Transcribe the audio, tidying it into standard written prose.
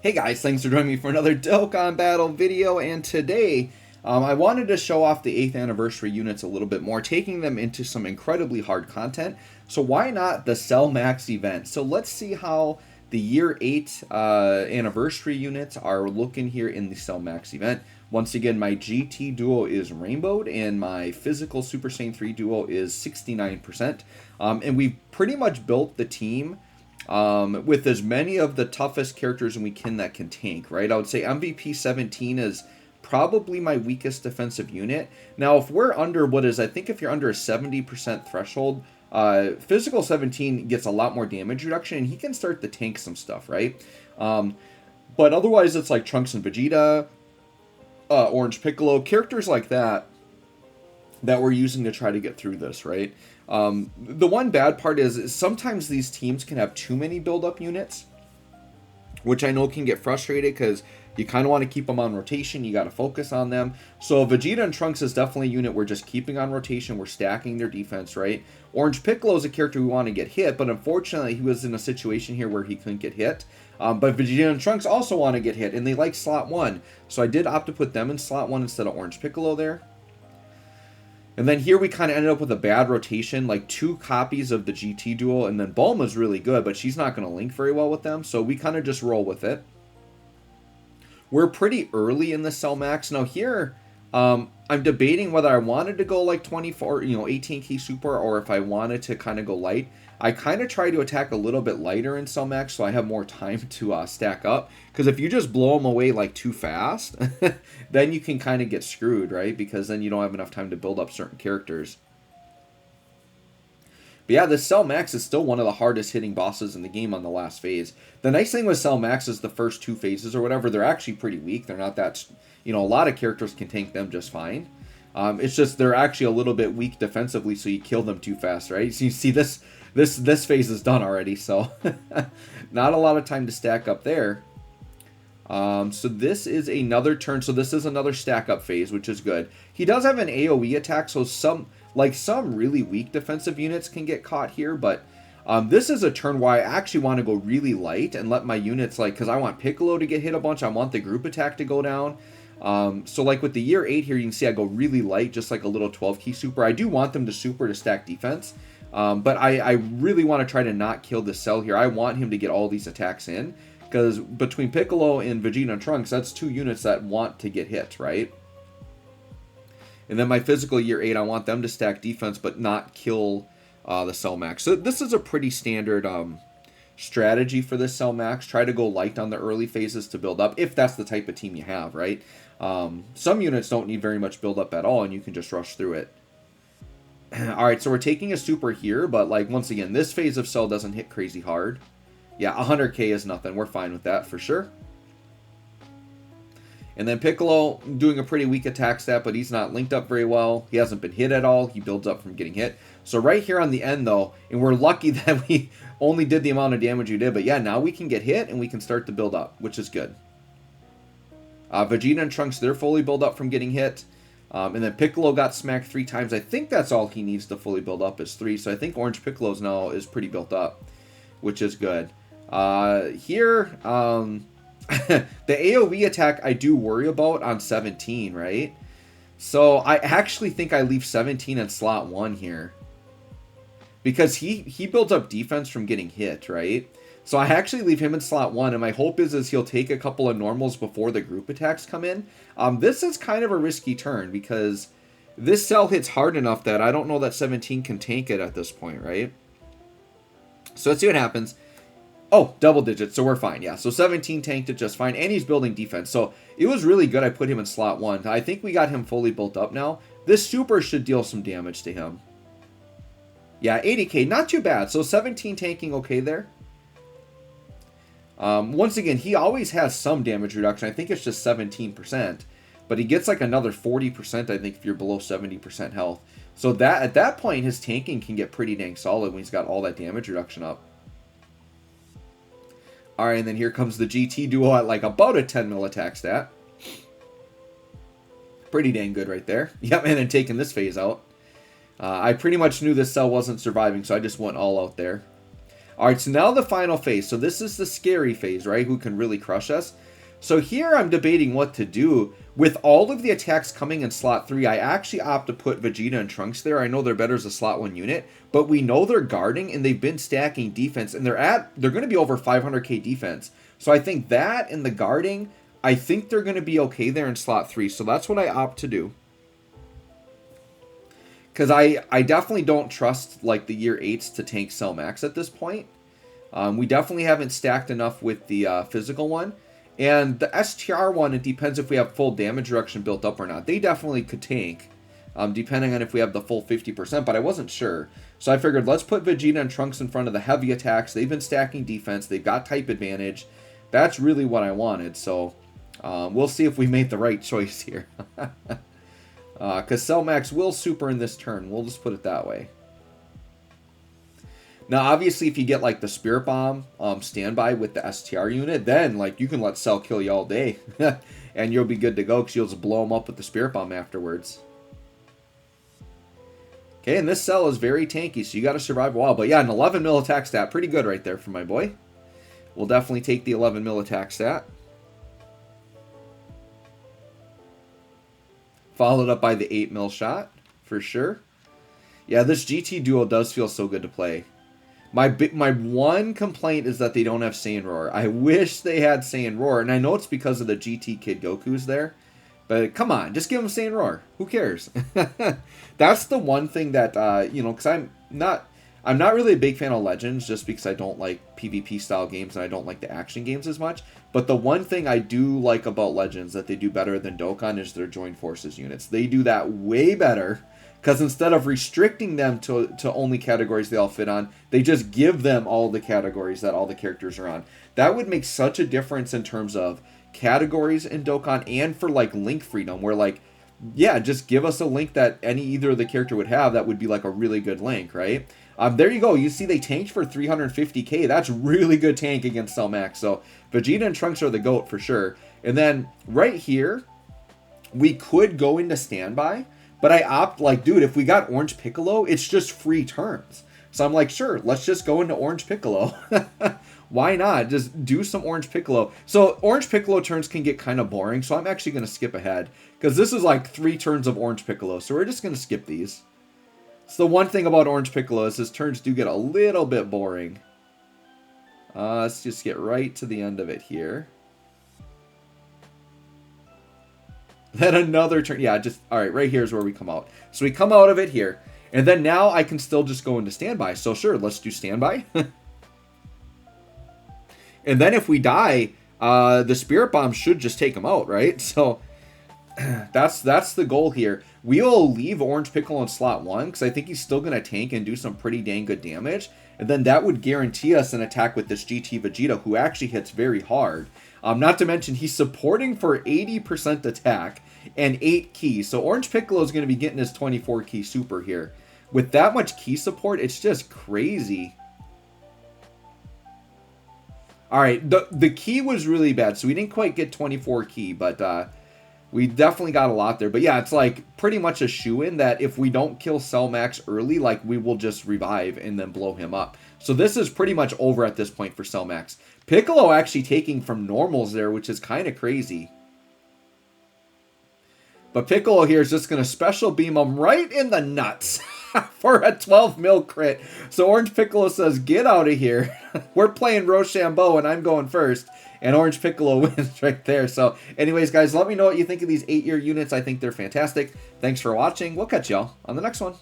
Hey guys, thanks for joining me for another Dokkan Battle video, and today I wanted to show off the 8th anniversary units a little bit more, taking them into some incredibly hard content. So why not the Cell Max event? So let's see how the year 8 anniversary units are looking here in the Cell Max event. Once again, my GT duo is rainbowed, and my physical Super Saiyan 3 duo is 69%. And we've pretty much built the team with as many of the toughest characters as we can that can tank, right? I would say MVP 17 is probably my weakest defensive unit. Now, if we're under I think if you're under a 70% threshold, physical 17 gets a lot more damage reduction, and he can start to tank some stuff, right? But otherwise, it's like Trunks and Vegeta, Orange Piccolo, characters like that we're using to try to get through this, right? The one bad part is sometimes these teams can have too many build-up units, which I know can get frustrated because you kind of want to keep them on rotation. You got to focus on them. So Vegeta and Trunks is definitely a unit we're just keeping on rotation. We're stacking their defense, right? Orange Piccolo is a character we want to get hit, but unfortunately he was in a situation here where he couldn't get hit. But Vegeta and Trunks also want to get hit, and they like slot 1. So I did opt to put them in slot 1 instead of Orange Piccolo there. And then here we kind of ended up with a bad rotation, like 2 copies of the GT duo, and then Bulma's really good, but she's not going to link very well with them, so we kind of just roll with it. We're pretty early in the Cell Max. Now here, I'm debating whether I wanted to go like 24, 18 key super, or if I wanted to kind of go light. I kind of try to attack a little bit lighter in Cell Max so I have more time to stack up. Because if you just blow them away like too fast, then you can kind of get screwed, right? Because then you don't have enough time to build up certain characters. But yeah, the Cell Max is still one of the hardest hitting bosses in the game on the last phase. The nice thing with Cell Max is the first 2 phases or whatever, they're actually pretty weak. They're not that, a lot of characters can tank them just fine. It's just they're actually a little bit weak defensively, so you kill them too fast, right? So you see this phase is done already, so not a lot of time to stack up there. So this is another turn. So this is another stack up phase, which is good. He does have an AoE attack, so some really weak defensive units can get caught here, but this is a turn where I actually want to go really light and let my units, because I want Piccolo to get hit a bunch. I want the group attack to go down. So like with the year 8 here, you can see I go really light, just like a little 12 key super. I do want them to super to stack defense. But I really want to try to not kill the Cell here. I want him to get all these attacks in, because between Piccolo and Vegeta and Trunks, that's 2 units that want to get hit, right? And then my physical year 8, I want them to stack defense but not kill the Cell Max. So this is a pretty standard strategy for this Cell Max. Try to go light on the early phases to build up, if that's the type of team you have, right? Some units don't need very much build up at all, and you can just rush through it. Alright, so we're taking a super here, but once again, this phase of Cell doesn't hit crazy hard. Yeah, 100k is nothing. We're fine with that for sure. And then Piccolo doing a pretty weak attack stat, but he's not linked up very well. He hasn't been hit at all. He builds up from getting hit. So right here on the end, though, and we're lucky that we only did the amount of damage we did, but yeah, now we can get hit and we can start to build up, which is good. Vegeta and Trunks, they're fully built up from getting hit. And then Piccolo got smacked 3 times. I think that's all he needs to fully build up is 3. So I think Orange Piccolo's now is pretty built up, which is good. Here, the AoE attack I do worry about on 17, right? So I actually think I leave 17 in slot 1 here, because he builds up defense from getting hit, right? So I actually leave him in slot 1, and my hope is he'll take a couple of normals before the group attacks come in. This is kind of a risky turn, because this Cell hits hard enough that I don't know that 17 can tank it at this point, right? So let's see what happens. Oh, double digits, so we're fine, yeah. So 17 tanked it just fine, and he's building defense. So it was really good I put him in slot 1. I think we got him fully built up now. This super should deal some damage to him. Yeah, 80k, not too bad. So 17 tanking okay there. Once again, he always has some damage reduction. I think it's just 17%. But he gets like another 40%, I think, if you're below 70% health. So that at that point, his tanking can get pretty dang solid when he's got all that damage reduction up. Alright, and then here comes the GT duo at like about a 10 mil attack stat. Pretty dang good right there. Yep, and then taking this phase out. I pretty much knew this Cell wasn't surviving, so I just went all out there. All right, so now the final phase. So this is the scary phase, right? Who can really crush us? So here I'm debating what to do. With all of the attacks coming in slot 3, I actually opt to put Vegeta and Trunks there. I know they're better as a slot 1 unit, but we know they're guarding and they've been stacking defense, and they're going to be over 500k defense. So I think that and the guarding, I think they're going to be okay there in slot 3. So that's what I opt to do. Because I definitely don't trust like the year 8s to tank Cell Max at this point. We definitely haven't stacked enough with the physical one. And the STR one, it depends if we have full damage reduction built up or not. They definitely could tank, depending on if we have the full 50%, but I wasn't sure. So I figured let's put Vegeta and Trunks in front of the heavy attacks. They've been stacking defense. They've got type advantage. That's really what I wanted. So we'll see if we made the right choice here. Because Cell Max will super in this turn. We'll just put it that way. Now, obviously, if you get, like, the Spirit Bomb standby with the STR unit, then, like, you can let Cell kill you all day. And you'll be good to go because you'll just blow them up with the Spirit Bomb afterwards. Okay, and this Cell is very tanky, so you got to survive a while. But, yeah, an 11 mil attack stat. Pretty good right there for my boy. We'll definitely take the 11 mil attack stat. Followed up by the 8 mil shot, for sure. Yeah, this GT duo does feel so good to play. My one complaint is that they don't have Saiyan Roar. I wish they had Saiyan Roar, and I know it's because of the GT Kid Goku's there. But come on, just give them Saiyan Roar. Who cares? That's the one thing that, you know, because I'm not really a big fan of Legends just because I don't like PvP style games and I don't like the action games as much. But the one thing I do like about Legends that they do better than Dokkan is their Joined Forces units. They do that way better. Because instead of restricting them to only categories they all fit on, they just give them all the categories that all the characters are on. That would make such a difference in terms of categories in Dokkan and for, like, link freedom. Where, like, yeah, just give us a link that either of the character would have that would be, like, a really good link, right? There you go. You see they tanked for 350k. That's really good tank against Cell Max. So Vegeta and Trunks are the GOAT for sure. And then right here, we could go into standby. But I opt, like, dude, if we got Orange Piccolo, it's just free turns. So I'm like, sure, let's just go into Orange Piccolo. Why not? Just do some Orange Piccolo. So Orange Piccolo turns can get kind of boring, so I'm actually going to skip ahead. Because this is like 3 turns of Orange Piccolo, so we're just going to skip these. So the one thing about Orange Piccolo is his turns do get a little bit boring. Let's just get right to the end of it here. Then another turn. Yeah, just, all right, right here is where we come out. So we come out of it here. And then now I can still just go into standby. So sure, let's do standby. And then if we die, the Spirit Bomb should just take him out, right? So that's the goal here. We'll leave Orange Piccolo in slot 1 because I think he's still going to tank and do some pretty dang good damage. And then that would guarantee us an attack with this GT Vegeta, who actually hits very hard. Not to mention, he's supporting for 80% attack and 8 keys. So Orange Piccolo is going to be getting his 24 key super here. With that much key support, it's just crazy. Alright, the key was really bad. So we didn't quite get 24 key, but we definitely got a lot there. But yeah, it's like pretty much a shoo-in that if we don't kill Cell Max early, like we will just revive and then blow him up. So this is pretty much over at this point for Cell Max. Piccolo actually taking from normals there, which is kind of crazy. But Piccolo here is just going to special beam him right in the nuts for a 12 mil crit. So Orange Piccolo says, get out of here. We're playing Rochambeau and I'm going first. And Orange Piccolo wins right there. So anyways, guys, let me know what you think of these 8-year units. I think they're fantastic. Thanks for watching. We'll catch y'all on the next one.